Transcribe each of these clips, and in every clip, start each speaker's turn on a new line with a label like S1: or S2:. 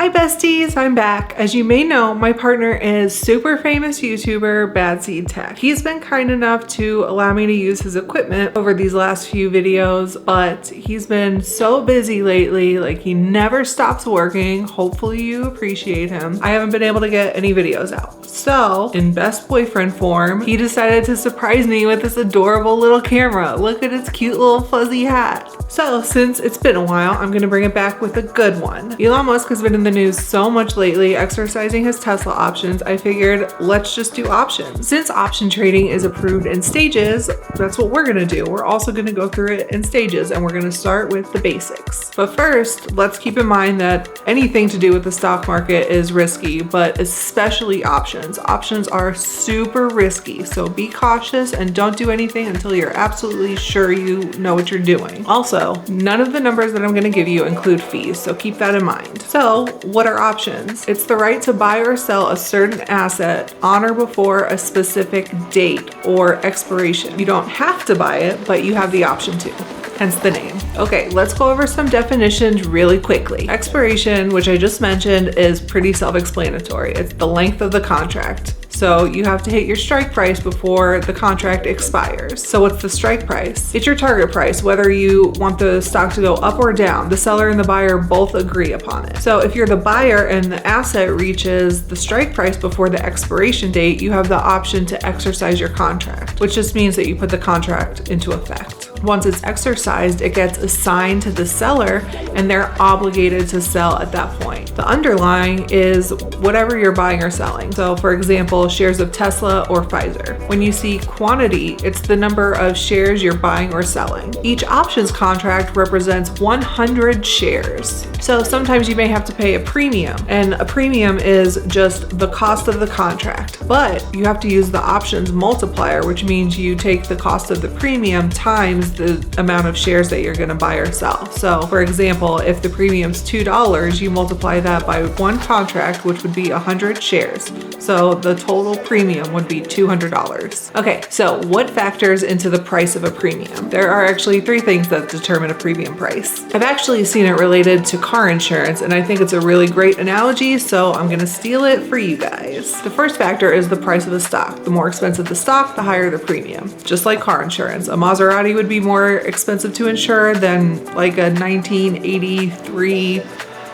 S1: Hi besties, I'm back. As you may know, my partner is super famous YouTuber BadSeed Tech. He's been kind enough to allow me to use his equipment over these last few videos, but he's been so busy lately, like he never stops working. Hopefully you appreciate him. I haven't been able to get any videos out. So in best boyfriend form, he decided to surprise me with this adorable little camera. Look at its cute little fuzzy hat. So since it's been a while, I'm gonna bring it back with a good one. Elon Musk has been in the news so much lately, exercising his Tesla options. I figured let's just do options. Since option trading is approved in stages, that's what we're gonna do. We're also gonna go through it in stages and we're gonna start with the basics. But first, let's keep in mind that anything to do with the stock market is risky, but especially options. Options are super risky, so be cautious and don't do anything until you're absolutely sure you know what you're doing. Also, none of the numbers that I'm gonna give you include fees, so keep that in mind. So, what are options? It's the right to buy or sell a certain asset on or before a specific date or expiration. You don't have to buy it, but you have the option to. Hence the name. Okay, let's go over some definitions really quickly. Expiration, which I just mentioned, is pretty self-explanatory. It's the length of the contract. So you have to hit your strike price before the contract expires. So what's the strike price? It's your target price, whether you want the stock to go up or down. The seller and the buyer both agree upon it. So if you're the buyer and the asset reaches the strike price before the expiration date, you have the option to exercise your contract, which just means that you put the contract into effect. Once it's exercised, it gets assigned to the seller and they're obligated to sell at that point. The underlying is whatever you're buying or selling. So for example, shares of Tesla or Pfizer. When you see quantity, it's the number of shares you're buying or selling. Each options contract represents 100 shares. So sometimes you may have to pay a premium, and a premium is just the cost of the contract, but you have to use the options multiplier, which means you take the cost of the premium times the amount of shares that you're gonna buy or sell. So for example, if the premium's $2, you multiply that by one contract, which would be 100 shares. So the total premium would be $200. Okay, so what factors into the price of a premium? There are actually three things that determine a premium price. I've actually seen it related to car insurance, and I think it's a really great analogy, so I'm gonna steal it for you guys. The first factor is the price of the stock. The more expensive the stock, the higher the premium. Just like car insurance, a Maserati would be more expensive to insure than like a 1983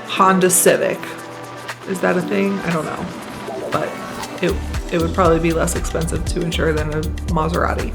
S1: Honda Civic. Is that a thing? I don't know, but it would probably be less expensive to insure than a Maserati.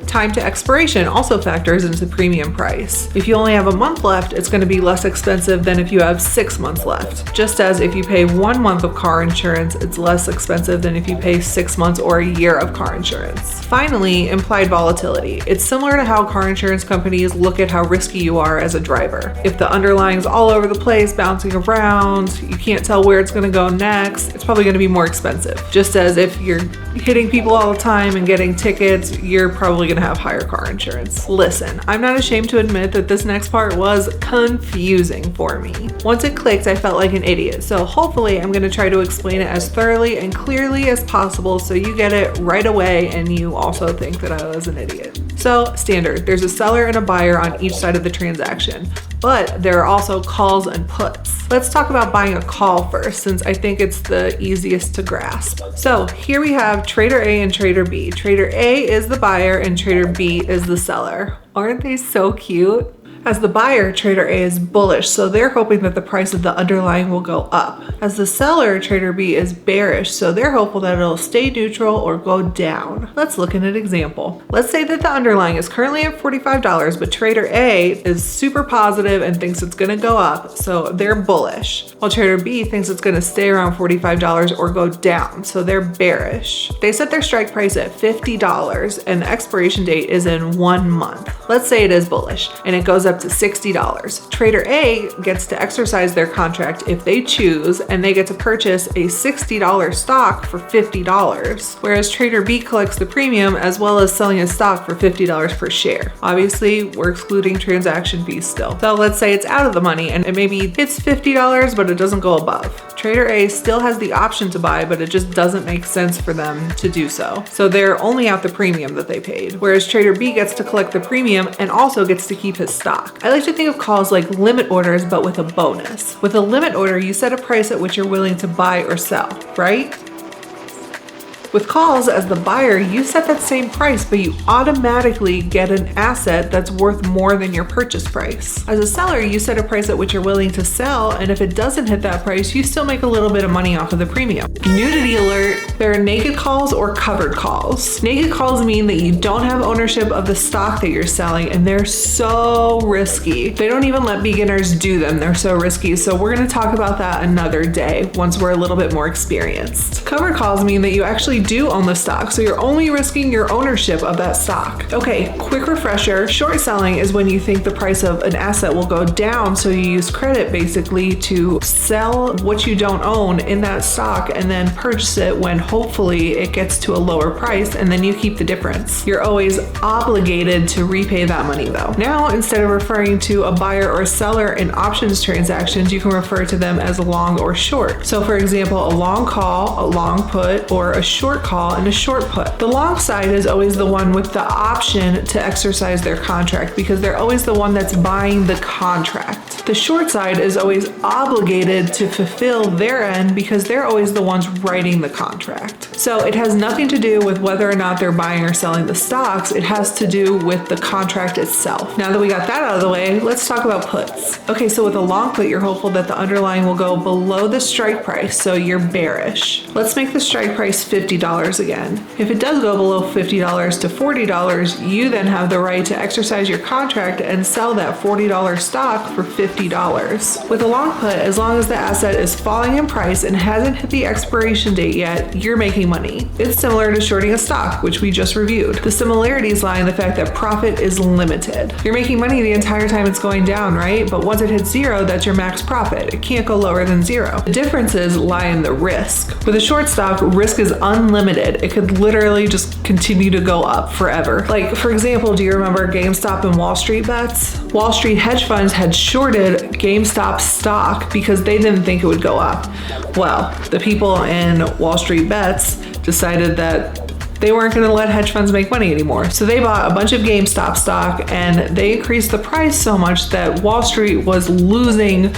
S1: Time to expiration also factors into premium price. If you only have a month left, it's going to be less expensive than if you have 6 months left. Just as if you pay 1 month of car insurance, it's less expensive than if you pay 6 months or a year of car insurance. Finally, implied volatility. It's similar to how car insurance companies look at how risky you are as a driver. If the underlying's all over the place, bouncing around, you can't tell where it's going to go next, it's probably going to be more expensive. Just as if you're hitting people all the time and getting tickets, you're probably going to have higher car insurance. Listen, I'm not ashamed to admit that this next part was confusing for me. Once it clicked, I felt like an idiot. So hopefully I'm going to try to explain it as thoroughly and clearly as possible so you get it right away and you also think that I was an idiot. So standard, there's a seller and a buyer on each side of the transaction, but there are also calls and puts. Let's talk about buying a call first, since I think it's the easiest to grasp. So here we have Trader A and Trader B. Trader A is the buyer and Trader B is the seller. Aren't they so cute? As the buyer, Trader A is bullish, so they're hoping that the price of the underlying will go up. As the seller, Trader B is bearish, so they're hopeful that it'll stay neutral or go down. Let's look at an example. Let's say that the underlying is currently at $45, but Trader A is super positive and thinks it's gonna go up, so they're bullish. While Trader B thinks it's gonna stay around $45 or go down, so they're bearish. They set their strike price at $50 and the expiration date is in 1 month. Let's say it is bullish and it goes up to $60. Trader A gets to exercise their contract if they choose, and they get to purchase a $60 stock for $50, whereas Trader B collects the premium as well as selling a stock for $50 per share. Obviously, we're excluding transaction fees still. So let's say it's out of the money and it maybe hits $50, but it doesn't go above. Trader A still has the option to buy, but it just doesn't make sense for them to do so. So they're only out the premium that they paid, whereas Trader B gets to collect the premium and also gets to keep his stock. I like to think of calls like limit orders, but with a bonus. With a limit order, you set a price at which you're willing to buy or sell, right? With calls, as the buyer, you set that same price, but you automatically get an asset that's worth more than your purchase price. As a seller, you set a price at which you're willing to sell, and if it doesn't hit that price, you still make a little bit of money off of the premium. Nudity alert, there are naked calls or covered calls. Naked calls mean that you don't have ownership of the stock that you're selling, and they're so risky. They don't even let beginners do them. They're so risky. So we're gonna talk about that another day once we're a little bit more experienced. Covered calls mean that you actually do own the stock, so you're only risking your ownership of that stock. Okay, quick refresher. Short selling is when you think the price of an asset will go down, so you use credit basically to sell what you don't own in that stock and then purchase it when hopefully it gets to a lower price, and then you keep the difference. You're always obligated to repay that money though. Now, instead of referring to a buyer or seller in options transactions, you can refer to them as long or short. So for example, a long call, a long put, or a short call and a short put. The long side is always the one with the option to exercise their contract because they're always the one that's buying the contract. The short side is always obligated to fulfill their end because they're always the ones writing the contract. So it has nothing to do with whether or not they're buying or selling the stocks. It has to do with the contract itself. Now that we got that out of the way, let's talk about puts. Okay, so with a long put, you're hopeful that the underlying will go below the strike price, so you're bearish. Let's make the strike price $50 again. If it does go below $50 to $40, you then have the right to exercise your contract and sell that $40 stock for $50. With a long put, as long as the asset is falling in price and hasn't hit the expiration date yet, you're making money. It's similar to shorting a stock, which we just reviewed. The similarities lie in the fact that profit is limited. You're making money the entire time it's going down, right? But once it hits zero, that's your max profit. It can't go lower than zero. The differences lie in the risk. With a short stock, risk is unlimited. It could literally just continue to go up forever. Like, for example, do you remember GameStop and Wall Street bets? Wall Street hedge funds had shorted GameStop stock because they didn't think it would go up. Well, the people in Wall Street bets decided that they weren't going to let hedge funds make money anymore. So they bought a bunch of GameStop stock and they increased the price so much that Wall Street was losing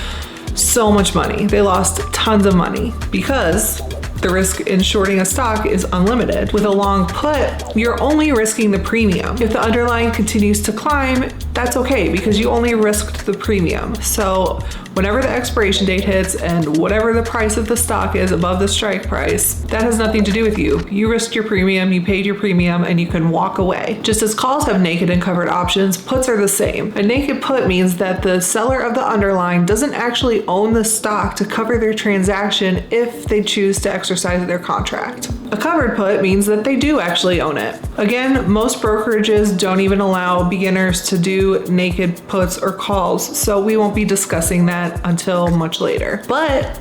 S1: so much money. They lost tons of money because the risk in shorting a stock is unlimited. With a long put, you're only risking the premium. If the underlying continues to climb, that's okay because you only risked the premium. So whenever the expiration date hits and whatever the price of the stock is above the strike price, that has nothing to do with you. You risked your premium, you paid your premium, and you can walk away. Just as calls have naked and covered options, puts are the same. A naked put means that the seller of the underlying doesn't actually own the stock to cover their transaction if they choose to exercise their contract. A covered put means that they do actually own it. Again, most brokerages don't even allow beginners to do naked puts or calls, so we won't be discussing that until much later. But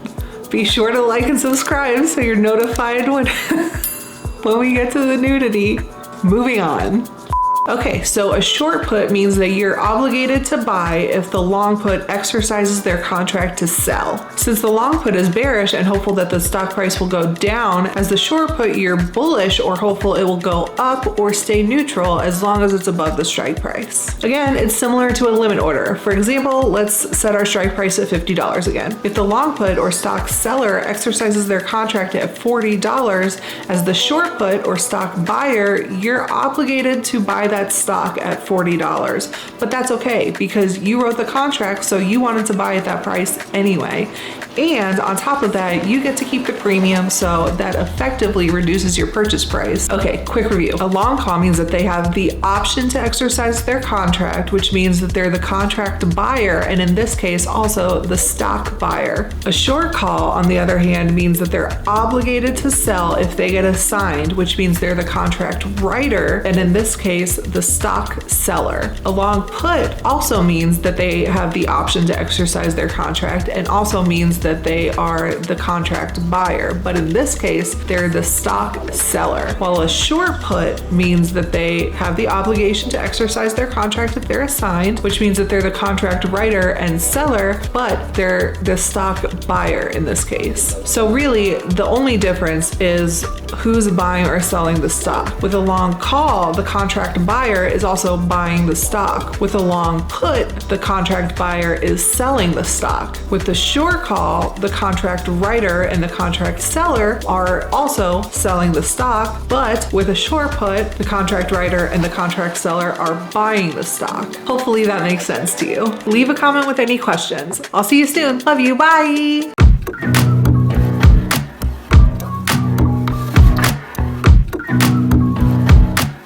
S1: be sure to like and subscribe so you're notified when we get to the nudity. Moving on. Okay, so a short put means that you're obligated to buy if the long put exercises their contract to sell. Since the long put is bearish and hopeful that the stock price will go down, as the short put, you're bullish or hopeful it will go up or stay neutral as long as it's above the strike price. Again, it's similar to a limit order. For example, let's set our strike price at $50 again. If the long put or stock seller exercises their contract at $40, as the short put or stock buyer, you're obligated to buy that stock at $40, but that's okay because you wrote the contract, so you wanted to buy at that price anyway. And on top of that, you get to keep the premium, so that effectively reduces your purchase price. Okay, quick review. A long call means that they have the option to exercise their contract, which means that they're the contract buyer, and in this case, also the stock buyer. A short call, on the other hand, means that they're obligated to sell if they get assigned, which means they're the contract writer, and in this case, the stock seller. A long put also means that they have the option to exercise their contract and also means that they are the contract buyer. But in this case, they're the stock seller. While a short put means that they have the obligation to exercise their contract if they're assigned, which means that they're the contract writer and seller, but they're the stock buyer in this case. So really, the only difference is who's buying or selling the stock. With a long call, the contract buyer is also buying the stock. With a long put, the contract buyer is selling the stock. With the short call, the contract writer and the contract seller are also selling the stock, but with a short put, the contract writer and the contract seller are buying the stock. Hopefully that makes sense to you. Leave a comment with any questions. I'll see you soon. Love you. Bye.